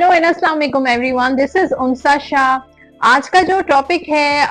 Hello and अस्सलाम वालेकुम everyone, this is उनसा Shah. आज का जो टॉपिक है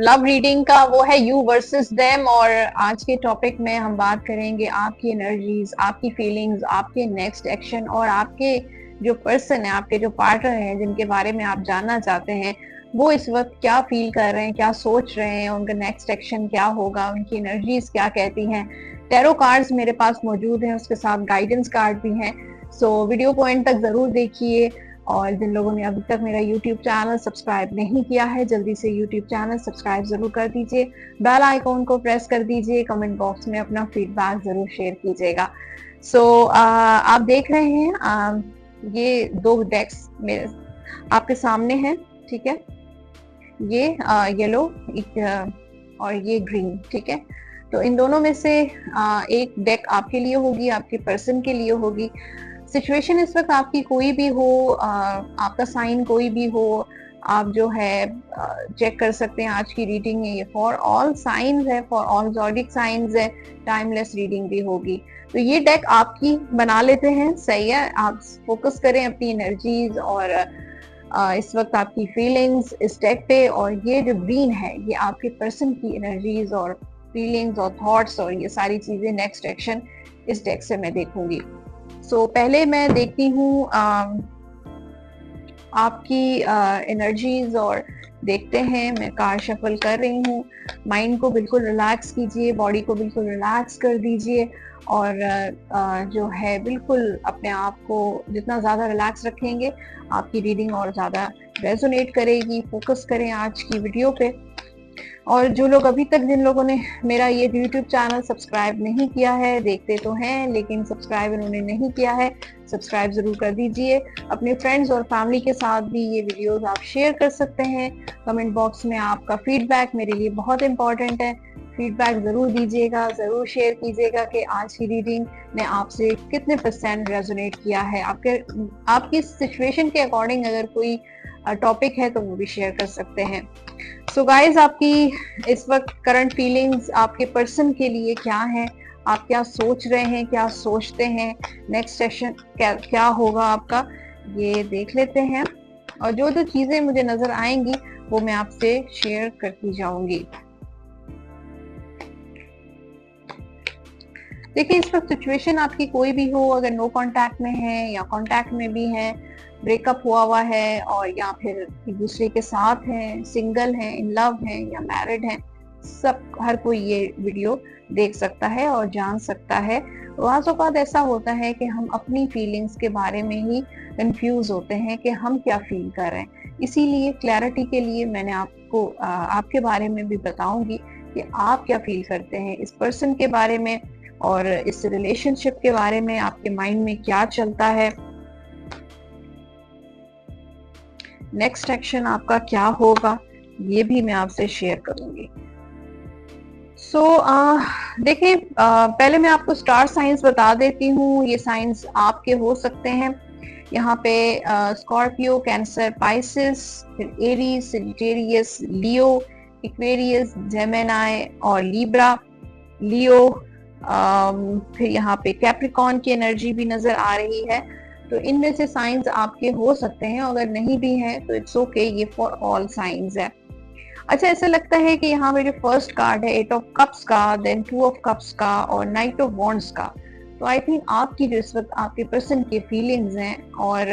लव रीडिंग का वो है यू वर्सेस देम। और आज के टॉपिक में हम बात करेंगे आपकी एनर्जीज, आपकी फीलिंग्स, आपके नेक्स्ट एक्शन और आपके जो पर्सन है, आपके जो पार्टनर हैं जिनके बारे में आप जानना चाहते हैं, वो इस वक्त क्या फील कर रहे हैं, क्या सोच रहे हैं, उनका नेक्स्ट एक्शन क्या होगा, उनकी एनर्जीज क्या कहती हैं। टैरो कार्ड्स मेरे पास मौजूद हैं, उसके साथ गाइडेंस कार्ड भी हैं। सो वीडियो को एंड तक जरूर देखिए। और जिन लोगों ने अभी तक मेरा यूट्यूब चैनल सब्सक्राइब नहीं किया है, जल्दी से यूट्यूब चैनल सब्सक्राइब जरूर कर दीजिए, बेल आइकॉन को प्रेस कर दीजिए, कमेंट बॉक्स में अपना फीडबैक जरूर शेयर कीजिएगा। सो आप देख रहे हैं ये दो डेक्स मेरे आपके सामने हैं, ठीक है। ये येलो और ये ग्रीन, ठीक है। तो इन दोनों में से एक डेक आपके लिए होगी, आपके पर्सन के लिए होगी। सिचुएशन इस वक्त आपकी कोई भी हो, आपका साइन कोई भी हो, आप जो है चेक कर सकते हैं। आज की रीडिंग में ये फॉर ऑल साइंस है, फॉर ऑल ज़ोडिक साइंस है, टाइमलेस रीडिंग भी होगी। तो ये डेक आपकी बना लेते हैं, सही है। आप फोकस करें अपनी एनर्जीज और इस वक्त आपकी फीलिंग्स इस डेक पे। और ये जो ग्रीन है ये आपके पर्सन की एनर्जीज और फीलिंग्स और थॉट्स और ये सारी चीजें, नेक्स्ट एक्शन इस डेक से मैं देखूंगी। सो पहले मैं देखती हूँ आपकी एनर्जीज और देखते हैं। मैं कार्ड शफल कर रही हूँ। माइंड को बिल्कुल रिलैक्स कीजिए, बॉडी को बिल्कुल रिलैक्स कर दीजिए और जो है बिल्कुल अपने आप को जितना ज़्यादा रिलैक्स रखेंगे आपकी रीडिंग और ज़्यादा रेजोनेट करेगी। फोकस करें आज की वीडियो पे। और जो लोग अभी तक, जिन लोगों ने मेरा ये YouTube चैनल सब्सक्राइब नहीं किया है, देखते तो हैं लेकिन सब्सक्राइब इन्होंने नहीं किया है, सब्सक्राइब जरूर कर दीजिए। अपने फ्रेंड्स और फैमिली के साथ भी ये वीडियोस आप शेयर कर सकते हैं। कमेंट बॉक्स में आपका फीडबैक मेरे लिए बहुत इंपॉर्टेंट है, फीडबैक जरूर दीजिएगा, जरूर शेयर कीजिएगा कि आज की रीडिंग ने आपसे कितने % रेजोनेट किया है। आपकी सिचुएशन के अकॉर्डिंग अगर कोई टॉपिक है तो वो भी शेयर कर सकते हैं। सो गाइज, आपकी इस वक्त करंट फीलिंग्स आपके पर्सन के लिए क्या है, आप क्या सोच रहे हैं, क्या सोचते हैं, नेक्स्ट सेशन क्या होगा आपका, ये देख लेते हैं। और जो जो चीजें मुझे नजर आएंगी वो मैं आपसे शेयर करती जाऊंगी। देखिए, इस वक्त सिचुएशन आपकी कोई भी हो, अगर नो कांटेक्ट में है या कांटेक्ट में भी है, ब्रेकअप हुआ है और या फिर एक दूसरे के साथ हैं, सिंगल हैं, इन लव हैं या मैरिड हैं, सब हर कोई ये वीडियो देख सकता है और जान सकता है। बाज़ औक़ात ऐसा होता है कि हम अपनी फीलिंग्स के बारे में ही कंफ्यूज होते हैं कि हम क्या फील कर रहे हैं। इसीलिए क्लैरिटी के लिए मैंने आपको आपके बारे में भी बताऊंगी कि आप क्या फील करते हैं इस पर्सन के बारे में और इस रिलेशनशिप के बारे में, आपके माइंड में क्या चलता है, नेक्स्ट एक्शन आपका क्या होगा, ये भी मैं आपसे शेयर करूंगी। देखिए, पहले मैं आपको स्टार साइंस बता देती हूँ। ये साइंस आपके हो सकते हैं। यहाँ पे स्कॉर्पियो, कैंसर, पाइसिस, फिर एरीज, सेजिटेरियस, लियो, एक्वेरियस, जेमिनी और लिब्रा, लियो, फिर यहाँ पे कैप्रिकॉर्न की एनर्जी भी नजर आ रही है। तो इनमें से साइंस आपके हो सकते हैं, अगर नहीं भी है तो इट्स ओके, ये फॉर ऑल साइंस है। अच्छा, ऐसा लगता है कि यहाँ पे जो फर्स्ट कार्ड है 8 ऑफ कप्स का, देन 2 ऑफ कप्स का और नाइट ऑफ वॉन्ड्स का, तो आई थिंक आपकी जो इस वक्त आपके पर्सन की फीलिंग्स हैं और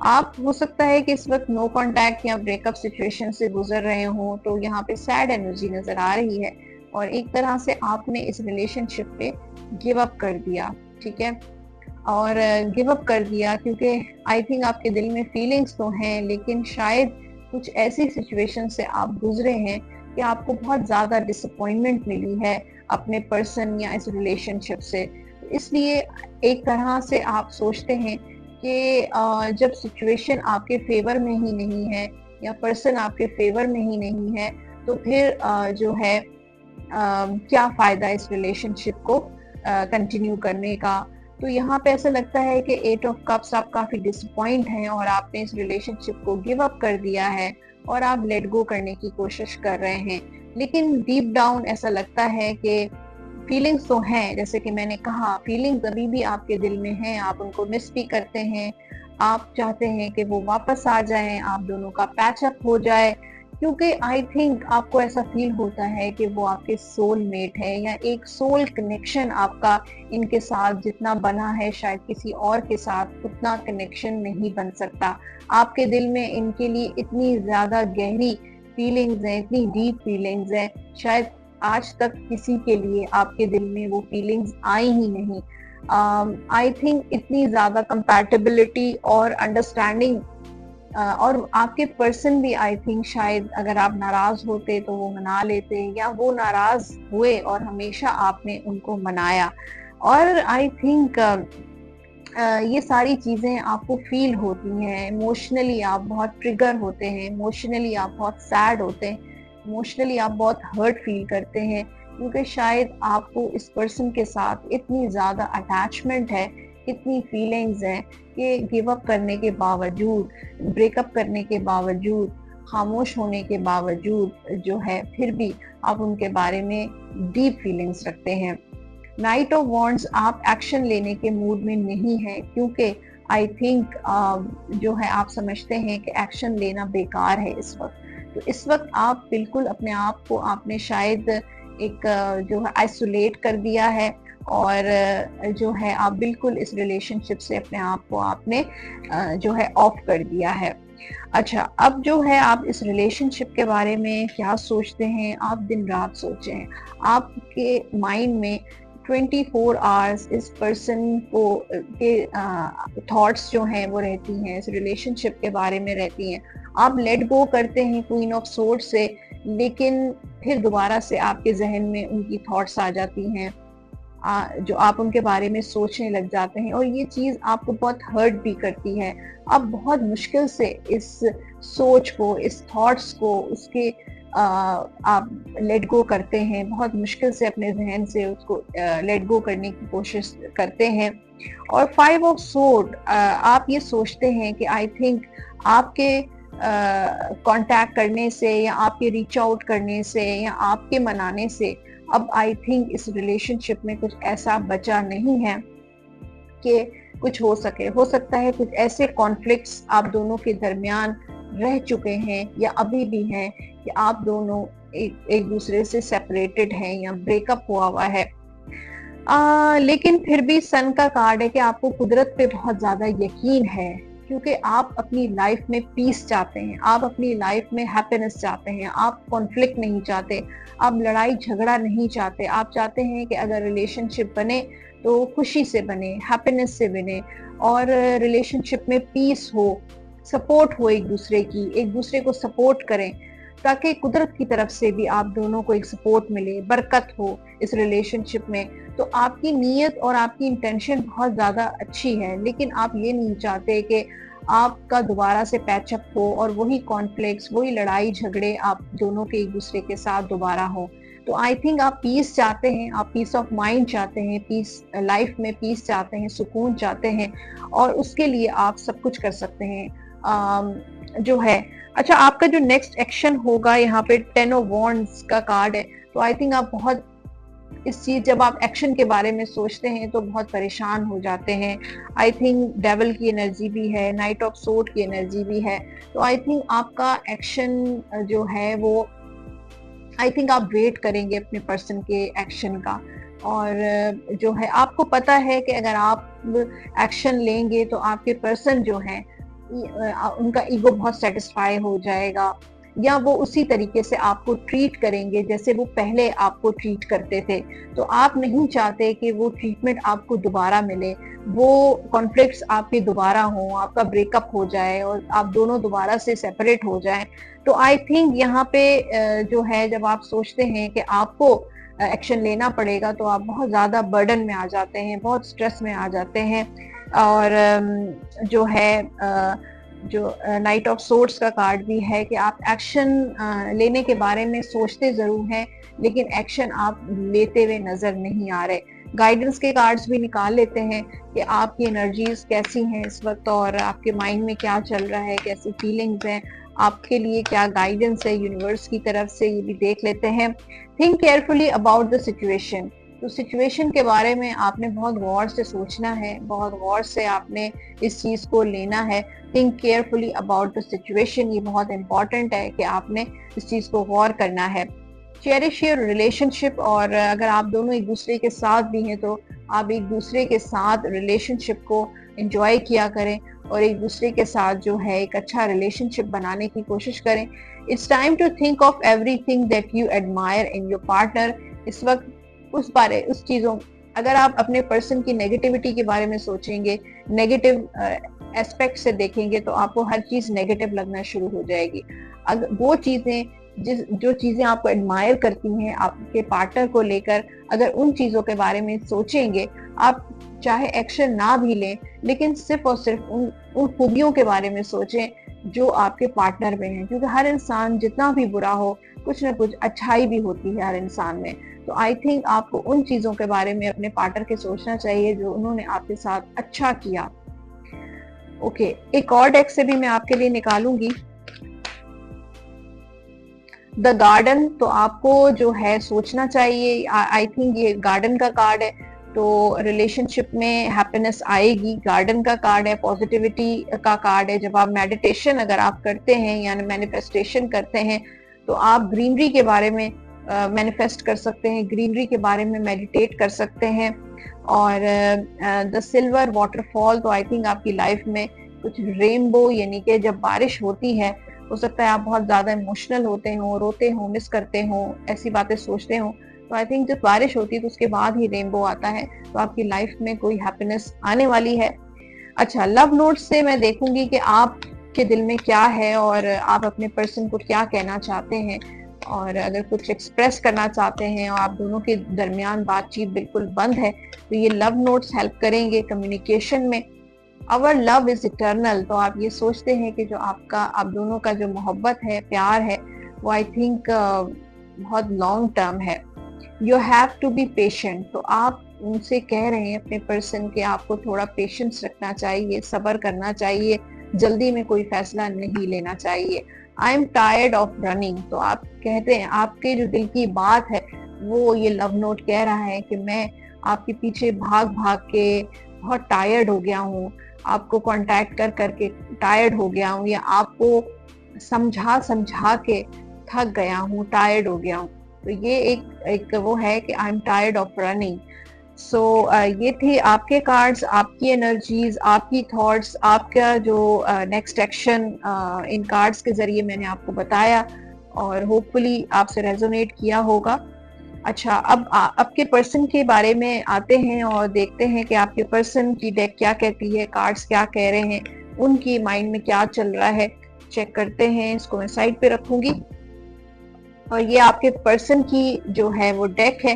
आप हो सकता है कि इस वक्त नो कांटेक्ट या ब्रेकअप सिचुएशन से गुजर रहे हो। तो यहाँ पे सैड एनर्जी नजर आ रही है और एक तरह से आपने इस रिलेशनशिप पे गिव अप कर दिया, ठीक है। और गिव अप कर दिया क्योंकि आई थिंक आपके दिल में फीलिंग्स तो हैं, लेकिन शायद कुछ ऐसी सिचुएशन से आप गुजरे हैं कि आपको बहुत ज़्यादा डिसअपॉइंटमेंट मिली है अपने पर्सन या इस रिलेशनशिप से। इसलिए एक तरह से आप सोचते हैं कि जब सिचुएशन आपके फेवर में ही नहीं है या पर्सन आपके फेवर में ही नहीं है, तो फिर जो है क्या फ़ायदा इस रिलेशनशिप को कंटिन्यू करने का। तो यहाँ पे ऐसा लगता है कि 8 ऑफ कप्स, आप काफ़ी डिसअपॉइंट हैं और आपने इस रिलेशनशिप को गिव अप कर दिया है और आप लेट गो करने की कोशिश कर रहे हैं। लेकिन डीप डाउन ऐसा लगता है कि फीलिंग्स तो हैं, जैसे कि मैंने कहा, फीलिंग्स अभी भी आपके दिल में हैं, आप उनको मिस भी करते हैं, आप चाहते हैं कि वो वापस आ जाएं, आप दोनों का पैचअप हो जाए, क्योंकि आई थिंक आपको ऐसा फील होता है कि वो आपके सोलमेट है, या एक सोल कनेक्शन आपका इनके साथ जितना बना है शायद किसी और के साथ उतना कनेक्शन नहीं बन सकता। आपके दिल में इनके लिए इतनी ज्यादा गहरी फीलिंग्स हैं, इतनी डीप फीलिंग्स हैं, शायद आज तक किसी के लिए आपके दिल में वो फीलिंग्स आई ही नहीं। आई थिंक इतनी ज्यादा कंपैटिबिलिटी और अंडरस्टैंडिंग, और आपके पर्सन भी आई थिंक शायद अगर आप नाराज होते तो वो मना लेते, या वो नाराज हुए और हमेशा आपने उनको मनाया। और आई थिंक ये सारी चीजें आपको फील होती हैं, इमोशनली आप बहुत ट्रिगर होते हैं, इमोशनली आप बहुत सैड होते हैं, इमोशनली आप बहुत हर्ट फील करते हैं, क्योंकि शायद आपको इस पर्सन के साथ इतनी ज्यादा अटैचमेंट है, इतनी फीलिंग्स हैं कि गिव अप करने के बावजूद, ब्रेकअप करने के बावजूद, खामोश होने के बावजूद जो है फिर भी आप उनके बारे में डीप फीलिंग्स रखते हैं। नाइट ऑफ वॉन्ड्स, आप एक्शन लेने के मूड में नहीं है, क्योंकि आई थिंक जो है आप समझते हैं कि एक्शन लेना बेकार है इस वक्त। तो इस वक्त आप बिल्कुल अपने आप को आपने शायद एक जो है आइसोलेट कर दिया है, और जो है आप बिल्कुल इस रिलेशनशिप से अपने आप को आपने जो है ऑफ कर दिया है। अच्छा, अब जो है आप इस रिलेशनशिप के बारे में क्या सोचते हैं? आप दिन रात सोचें, आपके माइंड में 24 आवर्स इस पर्सन को के थॉट्स जो हैं वो रहती हैं, इस रिलेशनशिप के बारे में रहती हैं। आप लेट गो करते हैं क्वीन ऑफ सोर्ड्स से, लेकिन फिर दोबारा से आपके जहन में उनकी थॉट्स आ जाती हैं, जो आप उनके बारे में सोचने लग जाते हैं, और ये चीज़ आपको बहुत हर्ट भी करती है। आप बहुत मुश्किल से इस सोच को, इस थॉट्स को, उसके आप लेट गो करते हैं, बहुत मुश्किल से अपने जहन से उसको लेट गो करने की कोशिश करते हैं। और 5 ऑफ सोर्ड, आप ये सोचते हैं कि आई थिंक आपके कांटेक्ट करने से, या आपके रीच आउट करने से, या आपके मनाने से अब आई थिंक इस रिलेशनशिप में कुछ ऐसा बचा नहीं है कि कुछ हो सकता है कुछ ऐसे कॉन्फ्लिक्ट्स आप दोनों के दरमियान रह चुके हैं, या अभी भी हैं, कि आप दोनों एक दूसरे से सेपरेटेड हैं या ब्रेकअप हुआ है। लेकिन फिर भी सन का कार्ड है कि आपको कुदरत पे बहुत ज्यादा यकीन है, क्योंकि आप अपनी लाइफ में पीस चाहते हैं, आप अपनी लाइफ में हैप्पीनेस चाहते हैं, आप कॉन्फ्लिक्ट नहीं चाहते, आप लड़ाई झगड़ा नहीं चाहते। आप चाहते हैं कि अगर रिलेशनशिप बने तो खुशी से बने, हैप्पीनेस से बने, और रिलेशनशिप में पीस हो, सपोर्ट हो, एक दूसरे की, एक दूसरे को सपोर्ट करें, ताकि कुदरत की तरफ से भी आप दोनों को एक सपोर्ट मिले, बरकत हो इस रिलेशनशिप में। तो आपकी नीयत और आपकी इंटेंशन बहुत ज़्यादा अच्छी है, लेकिन आप ये नहीं चाहते कि आपका दोबारा से पैचअप हो और वही कॉन्फ्लिक्ट्स, वही लड़ाई झगड़े आप दोनों के एक दूसरे के साथ दोबारा हो। तो आई थिंक आप पीस चाहते हैं, आप पीस ऑफ माइंड चाहते हैं, पीस लाइफ में पीस चाहते हैं, सुकून चाहते हैं, और उसके लिए आप सब कुछ कर सकते हैं जो है। अच्छा, आपका जो नेक्स्ट एक्शन होगा, यहाँ पे 10 ऑफ वॉन्ड्स का कार्ड है, तो आई थिंक आप बहुत इस चीज, जब आप एक्शन के बारे में सोचते हैं तो बहुत परेशान हो जाते हैं। आई थिंक डेविल की एनर्जी भी है, नाइट ऑफ सोर्ड की एनर्जी भी है, तो आई थिंक आपका एक्शन जो है वो, आई थिंक आप वेट करेंगे अपने पर्सन के एक्शन का, और जो है आपको पता है कि अगर आप एक्शन लेंगे तो आपके पर्सन जो है उनका ईगो बहुत सेटिस्फाई हो जाएगा, या वो उसी तरीके से आपको ट्रीट करेंगे जैसे वो पहले आपको ट्रीट करते थे। तो आप नहीं चाहते कि वो ट्रीटमेंट आपको दोबारा मिले, वो कॉन्फ्लिक्ट्स आपके दोबारा हो, आपका ब्रेकअप हो जाए और आप दोनों दोबारा से सेपरेट हो जाएं। तो आई थिंक यहाँ पे जो है, जब आप सोचते हैं कि आपको एक्शन लेना पड़ेगा, तो आप बहुत ज़्यादा बर्डन में आ जाते हैं, बहुत स्ट्रेस में आ जाते हैं, और जो है जो नाइट ऑफ सोर्ड्स का कार्ड भी है कि आप एक्शन लेने के बारे में सोचते जरूर हैं, लेकिन एक्शन आप लेते हुए नजर नहीं आ रहे। गाइडेंस के कार्ड्स भी निकाल लेते हैं कि आपकी एनर्जीज कैसी हैं इस वक्त, और आपके माइंड में क्या चल रहा है, कैसी फीलिंग्स हैं, आपके लिए क्या गाइडेंस है यूनिवर्स की तरफ से, ये भी देख लेते हैं। Think carefully about the situation, तो सिचुएशन के बारे में आपने बहुत गौर से सोचना है, बहुत गौर से आपने इस चीज़ को लेना है। Think carefully about the situation, ये बहुत इंपॉर्टेंट है कि आपने इस चीज़ को गौर करना है। चेरिश योर रिलेशनशिप, और अगर आप दोनों एक दूसरे के साथ भी हैं तो आप एक दूसरे के साथ रिलेशनशिप को एंजॉय किया करें और एक दूसरे के साथ जो है एक अच्छा रिलेशनशिप बनाने की कोशिश करें। It's time to think of everything that you admire in your partner. इस वक्त उस चीज़ों, अगर आप अपने पर्सन की नेगेटिविटी के बारे में सोचेंगे, नेगेटिव एस्पेक्ट से देखेंगे, तो आपको हर चीज़ नेगेटिव लगना शुरू हो जाएगी। अगर वो चीज़ें जो चीज़ें आपको एडमायर करती हैं आपके पार्टनर को लेकर, अगर उन चीज़ों के बारे में सोचेंगे, आप चाहे एक्शन ना भी लें, लेकिन सिर्फ और सिर्फ उन खूबियों के बारे में सोचें जो आपके पार्टनर में हैं, क्योंकि हर इंसान जितना भी बुरा हो, कुछ ना कुछ अच्छाई भी होती है हर इंसान में। तो आई थिंक आपको उन चीज़ों के बारे में अपने पार्टनर के सोचना चाहिए जो उन्होंने आपके साथ अच्छा किया। ओके, एक और डेक से भी मैं आपके लिए निकालूंगी द गार्डन। तो आपको जो है सोचना चाहिए, आई थिंक ये गार्डन का कार्ड है, तो रिलेशनशिप में हैप्पीनेस आएगी। गार्डन का कार्ड है, पॉजिटिविटी का कार्ड है। जब आप मेडिटेशन अगर आप करते हैं यानी मैनिफेस्टेशन करते हैं, तो आप ग्रीनरी के बारे में मैनिफेस्ट कर सकते हैं, ग्रीनरी के बारे में मेडिटेट कर सकते हैं। और द सिल्वर वाटरफॉल, तो आई थिंक आपकी लाइफ में कुछ रेनबो, यानी कि जब बारिश होती है, हो सकता है आप बहुत ज्यादा इमोशनल होते हो, रोते हो, मिस करते हो, ऐसी बातें सोचते हो, तो आई थिंक जब बारिश होती है तो उसके बाद ही रेनबो आता है, तो आपकी लाइफ में कोई हैप्पीनेस आने वाली है। अच्छा, लव नोट से मैं देखूंगी कि आपके दिल में क्या है और आप अपने पर्सन को क्या कहना चाहते हैं, और अगर कुछ एक्सप्रेस करना चाहते हैं और आप दोनों के दरमियान बातचीत बिल्कुल बंद है, तो ये लव नोट्स हेल्प करेंगे कम्युनिकेशन में। अवर लव इज इटर्नल, तो आप ये सोचते हैं कि जो आप दोनों का जो मोहब्बत है, प्यार है, वो आई थिंक बहुत लॉन्ग टर्म है। You have to be patient, तो आप उनसे कह रहे हैं अपने पर्सन के आपको थोड़ा पेशेंस रखना चाहिए, सब्र करना चाहिए, जल्दी में कोई फैसला नहीं लेना चाहिए। आई एम टायर्ड ऑफ रनिंग, तो आप कहते हैं, आपके जो दिल की बात है वो ये लव नोट कह रहा है कि मैं आपके पीछे भाग भाग के बहुत टायर्ड हो गया हूँ, आपको कांटेक्ट कर करके टायर्ड हो गया हूँ, या आपको समझा समझा के थक गया हूँ, टायर्ड हो गया हूँ। तो ये एक वो है कि I am tired of running. So ये थे आपके कार्ड्स, आपकी एनर्जीज, आपकी थॉट्स, आपका जो नेक्स्ट एक्शन इन कार्ड्स के जरिए मैंने आपको बताया, और होपफुली आपसे रेजोनेट किया होगा। अच्छा, अब आपके पर्सन के बारे में आते हैं और देखते हैं कि आपके पर्सन की डेक क्या कहती है, कार्ड्स क्या कह रहे हैं, उनकी माइंड में क्या चल रहा है, चेक करते हैं। इसको मैं साइड पे रखूंगी, और ये आपके पर्सन की जो है वो डेक है।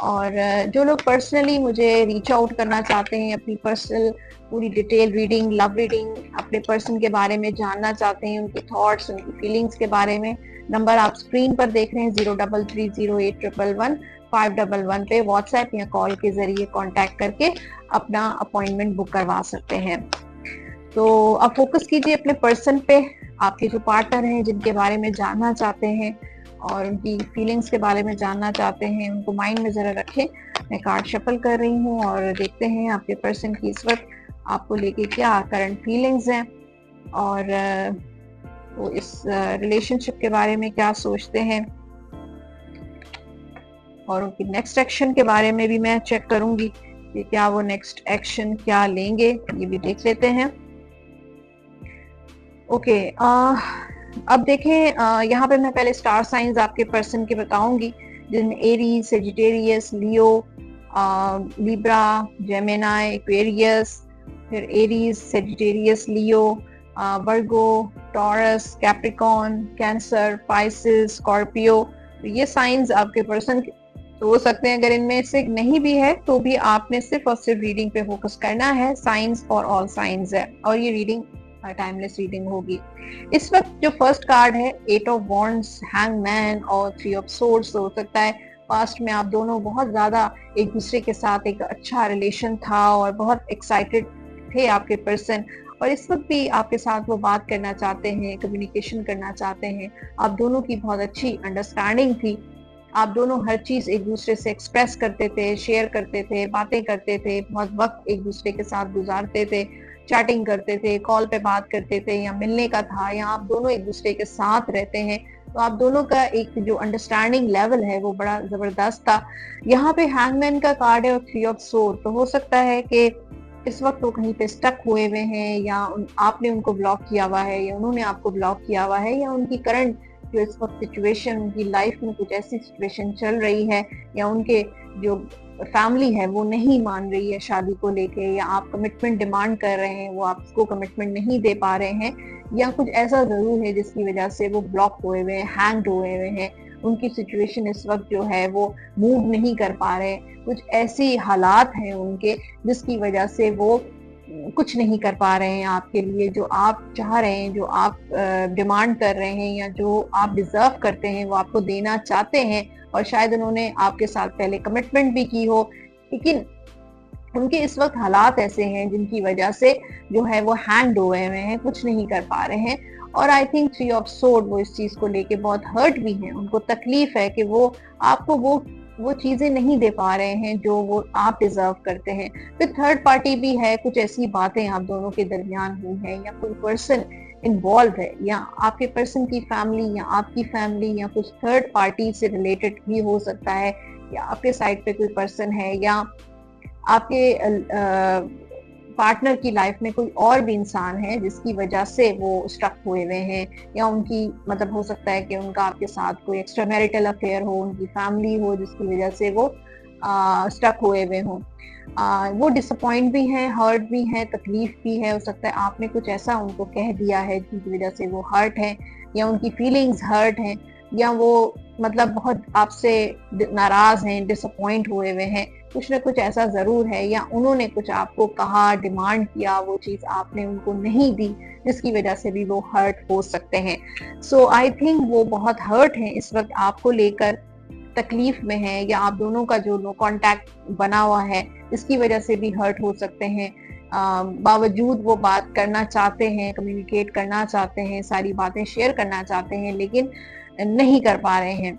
और जो लोग पर्सनली मुझे रीच आउट करना चाहते हैं, अपनी पर्सनल पूरी डिटेल रीडिंग, लव रीडिंग, अपने पर्सन के बारे में जानना चाहते हैं, उनकी थॉट्स, उनकी फीलिंग्स के बारे में, नंबर आप स्क्रीन पर देख रहे हैं 03308111 पे व्हाट्सएप या कॉल के जरिए कांटेक्ट करके अपना अपॉइंटमेंट बुक करवा सकते हैं। तो अब फोकस कीजिए अपने पर्सन पे, आपके जो पार्टनर हैं जिनके बारे में जानना चाहते हैं और उनकी फीलिंग्स के बारे में जानना चाहते हैं, उनको माइंड में जरा रखें। मैं कार्ड शफल कर रही हूँ और देखते हैं आपके पर्सन की इस वक्त आपको लेके क्या करंट फीलिंग्स हैं, और वो इस रिलेशनशिप के बारे में क्या सोचते हैं, और उनकी नेक्स्ट एक्शन के बारे में भी मैं चेक करूंगी कि क्या वो नेक्स्ट एक्शन क्या लेंगे, ये भी देख लेते हैं। ओके, अब देखें, यहाँ पे मैं पहले स्टार साइंस आपके पर्सन के बताऊंगी, जिनमें Aries, Sagittarius, Leo, Libra, Gemini, Aquarius, फिर Aries, Sagittarius, Leo, Virgo, Taurus, Capricorn, Cancer, Pisces, Scorpio. तो ये साइंस आपके पर्सन तो हो सकते हैं। अगर इनमें से नहीं भी है तो भी आपने सिर्फ और सिर्फ रीडिंग पे फोकस करना है। साइंस फॉर ऑल साइंस है, और ये रीडिंग टाइमलेस रीडिंग होगी। इस वक्त जो फर्स्ट कार्ड है 8 ऑफ वॉन्ड्स, हैंगमैन और 3 ऑफ सोर्ड्स, हो सकता है पास्ट में आप दोनों बहुत ज्यादा एक दूसरे के साथ एक अच्छा रिलेशन था और बहुत एक्साइटेड थे आपके पर्सन, और इस वक्त भी आपके साथ वो बात करना चाहते हैं, कम्युनिकेशन करना चाहते हैं। आप दोनों की बहुत अच्छी अंडरस्टैंडिंग थी, आप दोनों हर चीज एक दूसरे से एक्सप्रेस करते थे, शेयर करते थे, बातें करते थे, बहुत वक्त एक दूसरे के साथ गुजारते थे, चैटिंग करते थे, कॉल पे बात करते थे, या मिलने का था, या आप दोनों एक दूसरे के साथ रहते हैं, तो आप दोनों का एक जो अंडरस्टैंडिंग लेवल है वो बड़ा जबरदस्त था। यहाँ पे हैंगमैन का कार्ड है और 3 ऑफ सोर्ड, तो हो सकता है कि इस वक्त वो कहीं पे स्टक हुए हुए हैं, या आपने उनको ब्लॉक किया हुआ है, या उन्होंने आपको ब्लॉक किया हुआ है, या उनकी करंट जो इस वक्त सिचुएशन, उनकी लाइफ में कुछ ऐसी सिचुएशन चल रही है, या उनके जो फैमिली है वो नहीं मान रही है शादी को लेके, या आप कमिटमेंट डिमांड कर रहे हैं, वो आपको कमिटमेंट नहीं दे पा रहे हैं, या कुछ ऐसा जरूर है जिसकी वजह से वो ब्लॉक हुए हुए हैं, हैंग हुए हुए हैं, उनकी सिचुएशन इस वक्त जो है वो मूव नहीं कर पा रहे, कुछ ऐसी हालात हैं उनके जिसकी वजह से वो कुछ नहीं कर पा रहे हैं आपके लिए, जो आप चाह रहे हैं, जो आप डिमांड कर रहे हैं, या जो आप डिजर्व करते हैं वो आपको देना चाहते हैं, और शायद उन्होंने आपके साथ पहले कमिटमेंट भी की हो, लेकिन उनके इस वक्त हालात ऐसे हैं जिनकी वजह से जो है वो हैंग हुए हुए हैं, कुछ नहीं कर पा रहे हैं। और आई थिंक 3 ऑफ सोर्ड वो इस चीज को लेके बहुत हर्ट भी हैं, उनको तकलीफ है कि वो आपको वो चीजें नहीं दे पा रहे हैं जो वो आप डिजर्व करते हैं। फिर थर्ड पार्टी भी है, कुछ ऐसी बातें आप दोनों के दरमियान हुई हैं, या कोई पर्सन इन्वॉल्व है, या आपके पर्सन की फैमिली या आपकी फैमिली, या कुछ थर्ड पार्टी से रिलेटेड भी हो सकता है, या आपके साइड पे कोई पर्सन है, या आपके पार्टनर की लाइफ में कोई और भी इंसान है जिसकी वजह से वो स्टक हुए हुए हैं, या उनकी मतलब हो सकता है कि उनका आपके साथ कोई एक्स्ट्रा मैरिटल अफेयर हो, उनकी फैमिली हो जिसकी वजह से वो स्टक हुए हुए हों। वो डिसअपॉइंट भी हैं, हर्ट भी हैं, तकलीफ भी है, हो सकता है आपने कुछ ऐसा उनको कह दिया है जिसकी वजह से वो हर्ट है, या उनकी फीलिंग्स हर्ट हैं, या वो मतलब बहुत आपसे नाराज हैं, डिसअपॉइंट हुए हुए हैं, कुछ ना कुछ ऐसा जरूर है, या उन्होंने कुछ आपको कहा, डिमांड किया, वो चीज आपने उनको नहीं दी जिसकी वजह से भी वो हर्ट हो सकते हैं। सो आई थिंक वो बहुत हर्ट हैं इस वक्त, आपको लेकर तकलीफ में है, या आप दोनों का जो नो कांटेक्ट बना हुआ है इसकी वजह से भी हर्ट हो सकते हैं। बावजूद वो बात करना चाहते हैं, कम्युनिकेट करना चाहते हैं, सारी बातें शेयर करना चाहते हैं, लेकिन नहीं कर पा रहे हैं।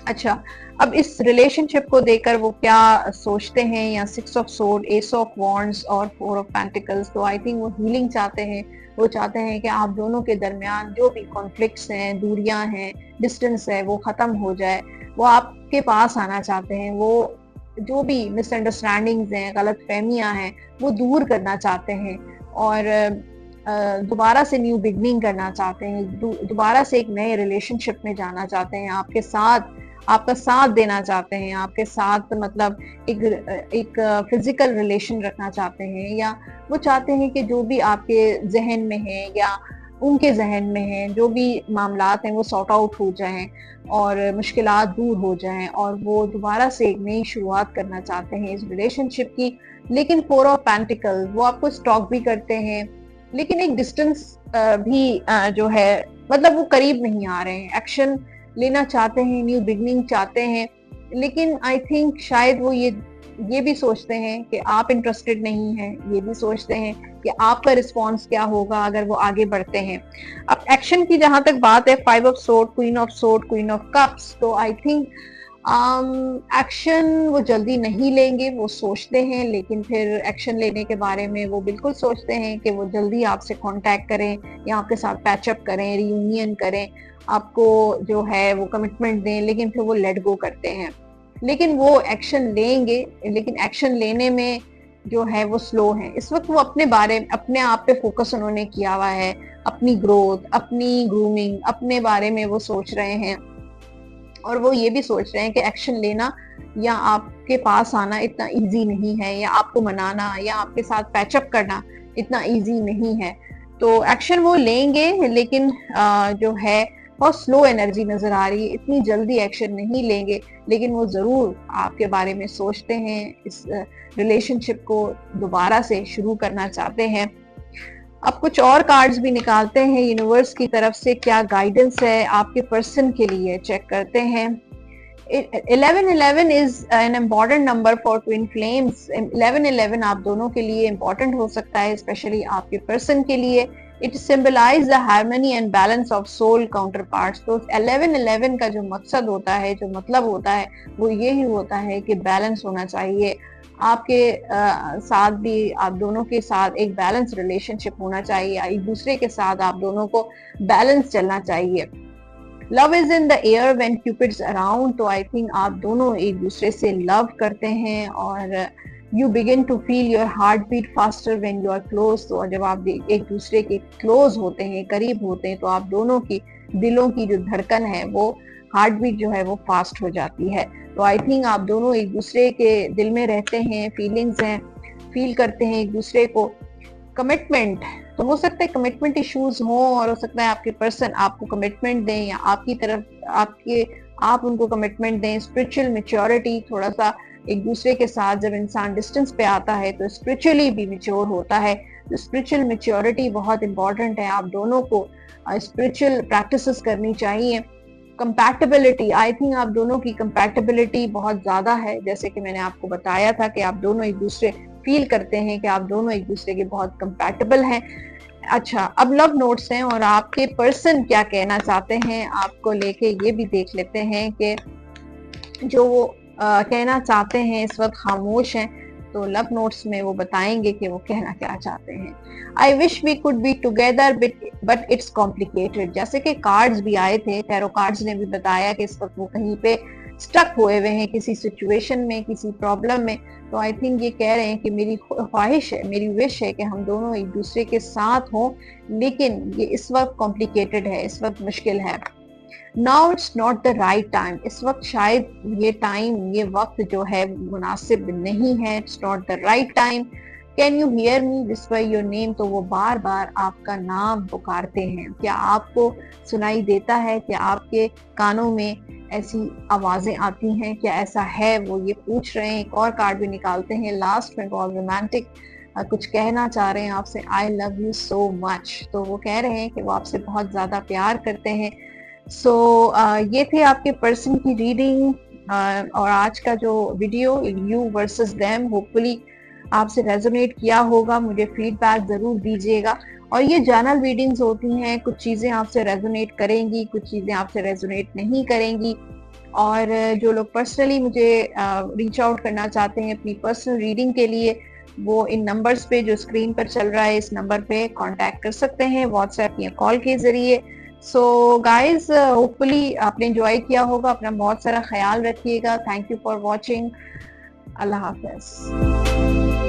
अच्छा, अब इस रिलेशनशिप को देखकर वो क्या सोचते हैं, या 6 of sword, S of wands और 4 ऑफ पेंटिकल्स, तो आई थिंक वो हीलिंग चाहते हैं। वो चाहते हैं कि आप दोनों के दरमियान जो भी कॉन्फ्लिक्ट्स हैं, दूरियां हैं, डिस्टेंस है, वो खत्म हो जाए, वो आपके पास आना चाहते हैं, वो जो भी मिसअंडरस्टैंडिंग्स हैं, गलत फहमियां हैं, वो दूर करना चाहते हैं, और दोबारा से न्यू बिगनिंग करना चाहते हैं, दोबारा से एक नए रिलेशनशिप में जाना चाहते हैं, आपके साथ आपका साथ देना चाहते हैं, आपके साथ मतलब एक फिजिकल रिलेशन रखना चाहते हैं, या वो चाहते हैं कि जो भी आपके जहन में है या उनके जहन में है, जो भी मामलात हैं वो सॉर्ट आउट हो जाएं और मुश्किलात दूर हो जाएं, और वो दोबारा से एक नई शुरुआत करना चाहते हैं इस रिलेशनशिप की। लेकिन 4 ऑफ पेंटिकल्स वो आपको स्टॉक भी करते हैं, लेकिन एक डिस्टेंस भी जो है, मतलब वो करीब नहीं आ रहे हैं, एक्शन लेना चाहते हैं, न्यू बिगनिंग चाहते हैं, लेकिन आई थिंक शायद वो ये भी सोचते हैं कि आप इंटरेस्टेड नहीं हैं, ये भी सोचते हैं कि आपका रिस्पॉन्स क्या होगा अगर वो आगे बढ़ते हैं। अब एक्शन की जहां तक बात है, 5 of sword, queen of sword, queen of cups, तो आई थिंक एक्शन वो जल्दी नहीं लेंगे, वो सोचते हैं, लेकिन फिर एक्शन लेने के बारे में वो बिल्कुल सोचते हैं कि वो जल्दी आपसे कांटेक्ट करें, या आपके साथ पैचअप करें, रियूनियन करें, आपको जो है वो कमिटमेंट दें, लेकिन फिर वो लेट गो करते हैं। लेकिन वो एक्शन लेंगे, लेकिन एक्शन लेने में जो है वो स्लो है। इस वक्त वो अपने आप पे फोकस उन्होंने किया हुआ है, अपनी ग्रोथ, अपनी ग्रूमिंग, अपने बारे में वो सोच रहे हैं, और वो ये भी सोच रहे हैं कि एक्शन लेना या आपके पास आना इतना इजी नहीं है, या आपको मनाना या आपके साथ पैचअप करना इतना इजी नहीं है। तो एक्शन वो लेंगे, लेकिन जो है बहुत स्लो एनर्जी नजर आ रही है, इतनी जल्दी एक्शन नहीं लेंगे, लेकिन वो जरूर आपके बारे में सोचते हैं, इस रिलेशनशिप को दोबारा से शुरू करना चाहते हैं। अब कुछ और कार्ड्स भी निकालते हैं यूनिवर्स की तरफ से, क्या गाइडेंस है आपके पर्सन के लिए, चेक करते हैं। 1111 is an important number for twin flames. 1111 आप दोनों के लिए इम्पॉर्टेंट हो सकता है, स्पेशली आपके पर्सन के लिए। It symbolize the harmony and balance of soul counterparts. तो 11-11 का जो मकसद होता है, जो मतलब होता है, वो यही होता है कि बैलेंस होना चाहिए आपके साथ भी, आप दोनों के साथ एक बैलेंस रिलेशनशिप होना चाहिए, एक दूसरे के साथ आप दोनों को बैलेंस चलना चाहिए। Love is in the air when cupids around. तो आई थिंक आप दोनों एक दूसरे से लव करते हैं और you begin to feel your heart beat faster when you are close. तो जब आप एक दूसरे के क्लोज होते हैं, करीब होते हैं, तो आप दोनों की दिलों की जो धड़कन है, वो हार्ट बीट जो है वो फास्ट हो जाती है। तो आई थिंक आप दोनों एक दूसरे के दिल में रहते हैं, फीलिंग्स हैं, फील करते हैं एक दूसरे को। कमिटमेंट, तो हो सकता है कमिटमेंट इश्यूज हो और हो सकता है आपके पर्सन आपको कमिटमेंट दें या आपकी तरफ आप उनको कमिटमेंट दें। स्पिरिचुअल मैच्योरिटी, थोड़ा सा एक दूसरे के साथ जब इंसान डिस्टेंस पे आता है तो स्पिरिचुअली भी मैच्योर होता है। तो स्पिरिचुअल मैच्योरिटी बहुत इंपॉर्टेंट है, आप दोनों को स्पिरिचुअल प्रैक्टिसेस करनी चाहिए। कंपैटिबिलिटी, आई थिंक आप दोनों की कंपैटिबिलिटी बहुत ज्यादा है, जैसे कि मैंने आपको बताया था कि आप दोनों एक दूसरे फील करते हैं कि आप दोनों एक दूसरे के बहुत कंपैटिबल हैं। अच्छा, अब लव नोट्स हैं और आपके पर्सन क्या कहना चाहते हैं आपको लेके, ये भी देख लेते हैं कि जो वो कहना चाहते हैं, इस वक्त खामोश हैं, तो लव नोट्स में वो बताएंगे कि वो कहना क्या चाहते हैं। I wish we could be together but it's complicated. जैसे कि कार्ड्स भी आए थे, टैरो कार्ड्स ने भी बताया कि इस वक्त वो कहीं पे स्टक हुए हुए हैं, किसी सिचुएशन में, किसी प्रॉब्लम में। तो आई थिंक ये कह रहे हैं कि मेरी ख्वाहिश है, मेरी विश है कि हम दोनों एक दूसरे के साथ हों, लेकिन ये इस वक्त कॉम्प्लिकेटेड है, इस वक्त मुश्किल है। Now it's not the right time, इस वक्त शायद ये टाइम, ये वक्त जो है मुनासिब नहीं है। It's not the right time. Can you hear me whisper your name. तो वो बार बार आपका नाम पुकारते हैं। क्या आपको सुनाई देता है? क्या आपके कानों में ऐसी आवाजें आती हैं? क्या ऐसा है? वो ये पूछ रहे हैं। एक और कार्ड भी निकालते हैं लास्ट में, बहुत रोमांटिक, कुछ कहना चाह रहे हैं आपसे। I love you so much. तो वो कह रहे हैं कि वो आपसे बहुत ज्यादा प्यार करते हैं। सो ये थे आपके पर्सन की रीडिंग और आज का जो video, you versus them, hopefully आपसे रेजोनेट किया होगा। मुझे फीडबैक जरूर दीजिएगा। और ये जनरल रीडिंग्स होती हैं, कुछ चीजें आपसे रेजोनेट करेंगी, कुछ चीजें आपसे रेजोनेट नहीं करेंगी। और जो लोग पर्सनली मुझे रीच आउट करना चाहते हैं अपनी पर्सनल रीडिंग के लिए, वो इन नंबर्स पे जो स्क्रीन पर चल रहा है, इस नंबर पे कांटेक्ट कर सकते हैं व्हाट्सएप या कॉल के जरिए। सो गाइज, होपफुली आपने एंजॉय किया होगा। अपना बहुत सारा ख्याल रखिएगा। Thank you for watching. Allah Hafiz.